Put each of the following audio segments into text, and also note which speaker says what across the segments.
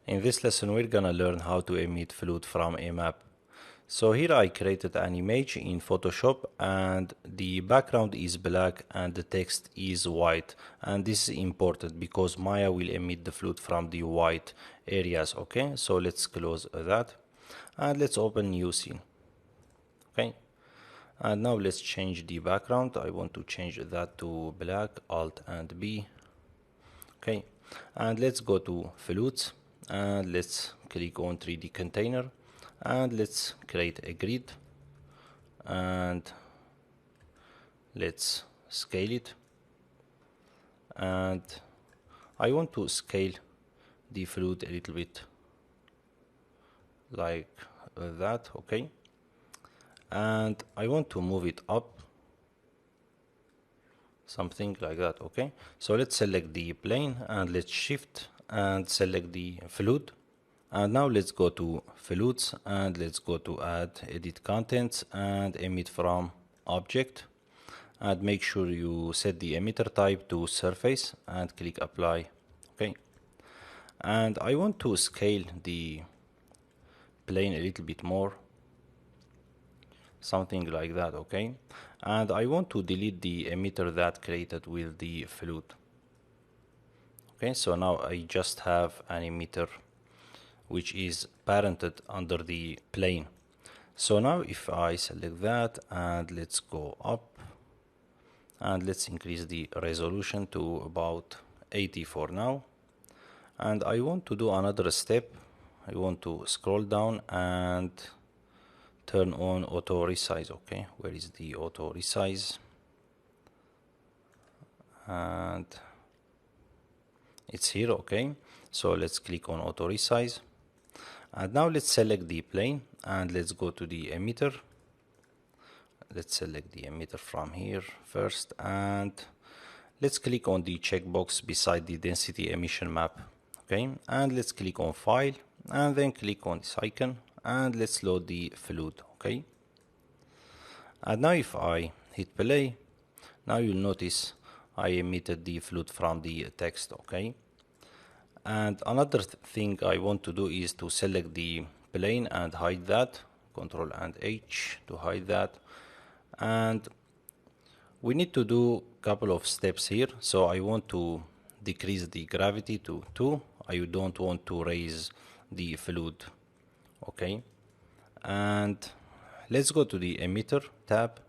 Speaker 1: In this lesson, we're gonna learn how to emit fluid from a map. So here I created an image in Photoshop and the background is black and the text is white. And this is important because Maya will emit the fluid from the white areas. Okay, so let's close that and let's open new scene. Okay, and now let's change the background. I want to change that to black, Alt and B. Okay, and let's go to fluids and let's click on 3D container and let's create a grid and let's scale it, and I want to scale the fluid a little bit like that. Okay, and I want to move it up something like that. Okay, so let's select the plane and let's shift and select the fluid. And now let's go to fluids and let's go to add edit contents and emit from object, and make sure you set the emitter type to surface and click apply. Okay, and I want to scale the plane a little bit more, something like that. Okay, and I want to delete the emitter that created with the fluid. Okay, so now I just have an emitter which is parented under the plane. So now if I select that and let's go up and let's increase the resolution to about 80 for now, and I want to do another step. I want to scroll down and turn on auto resize. Okay, where is the auto resize? And it's here. Okay, so let's click on auto resize. And now let's select the plane and let's go to the emitter. Let's select the emitter from here first and let's click on the checkbox beside the density emission map. Okay, and let's click on file and then click on this icon and let's load the fluid. Okay, and now if I hit play, now you'll notice I emitted the fluid from the text. Okay, and another thing I want to do is to select the plane and hide that, Control and H to hide that. And we need to do a couple of steps here. So I want to decrease the gravity to 2. I don't want to raise the fluid. Okay, and let's go to the emitter tab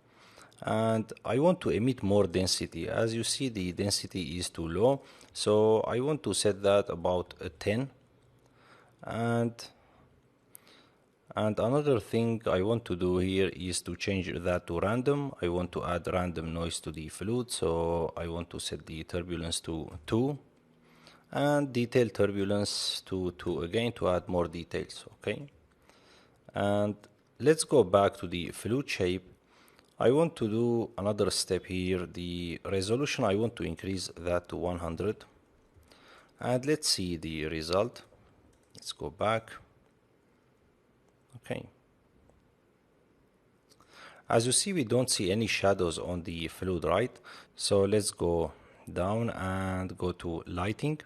Speaker 1: and I want to emit more density. As you see, the density is too low, so I want to set that about a 10. And another thing I want to do here is to change that to random. I want to add random noise to the fluid, so I want to set the turbulence to 2 and detail turbulence to 2 again to add more details. Okay, and let's go back to the fluid shape. I want to do another step here. The resolution, I want to increase that to 100. And let's see the result. Let's go back. Okay. As you see, we don't see any shadows on the fluid, right? So let's go down and go to lighting.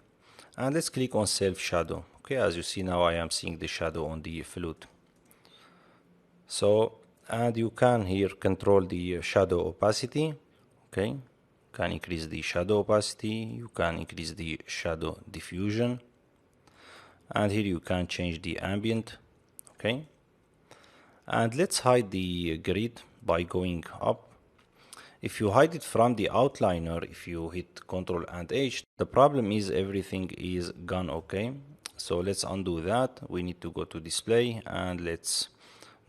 Speaker 1: And let's click on self shadow. Okay, as you see now I am seeing the shadow on the fluid. So, and you can here control the shadow opacity. Okay, can increase the shadow opacity, you can increase the shadow diffusion, and here you can change the ambient. Okay, and let's hide the grid by going up. If you hide it from the outliner, if you hit Ctrl and H, the problem is everything is gone. Okay, so let's undo that. We need to go to display and let's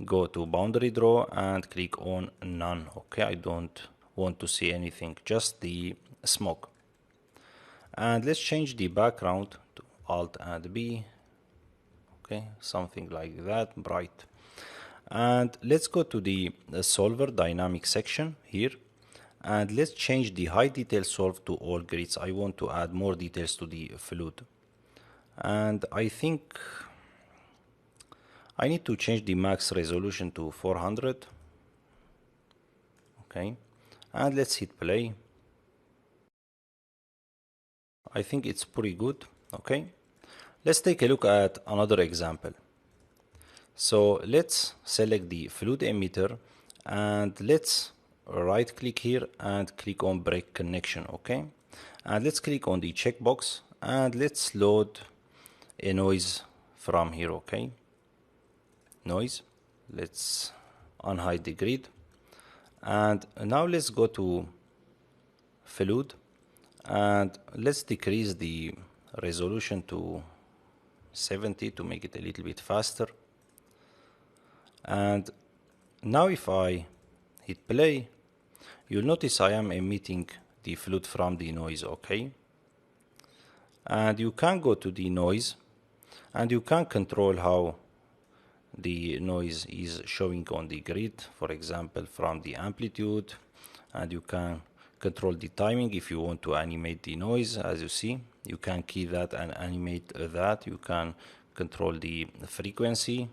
Speaker 1: go to boundary draw and click on none. Okay, I don't want to see anything, just the smoke. And let's change the background to Alt and B. Okay, something like that, bright. And let's go to the solver dynamic section here and let's change the high detail solve to all grids. I want to add more details to the fluid, and I think I need to change the max resolution to 400. Okay, and let's hit play. I think it's pretty good. Okay, Let's take a look at another example. So let's select the fluid emitter and let's right click here and click on break connection, okay? And let's click on the checkbox and let's load a noise from here, okay? Noise. Let's unhide the grid. And now let's go to fluid and let's decrease the resolution to 70 to make it a little bit faster. And now if I hit play, you'll notice I am emitting the fluid from the noise, okay? And you can go to the noise and you can control how the noise is showing on the grid, for example, from the amplitude, and you can control the timing if you want to animate the noise. As you see, you can key that and animate that. You can control the frequency,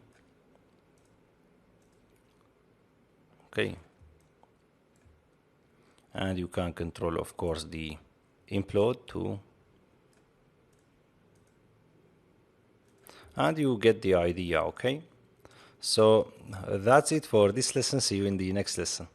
Speaker 1: okay, and you can control, of course, the implode too, and you get the idea, okay? So that's it for this lesson. See you in the next lesson.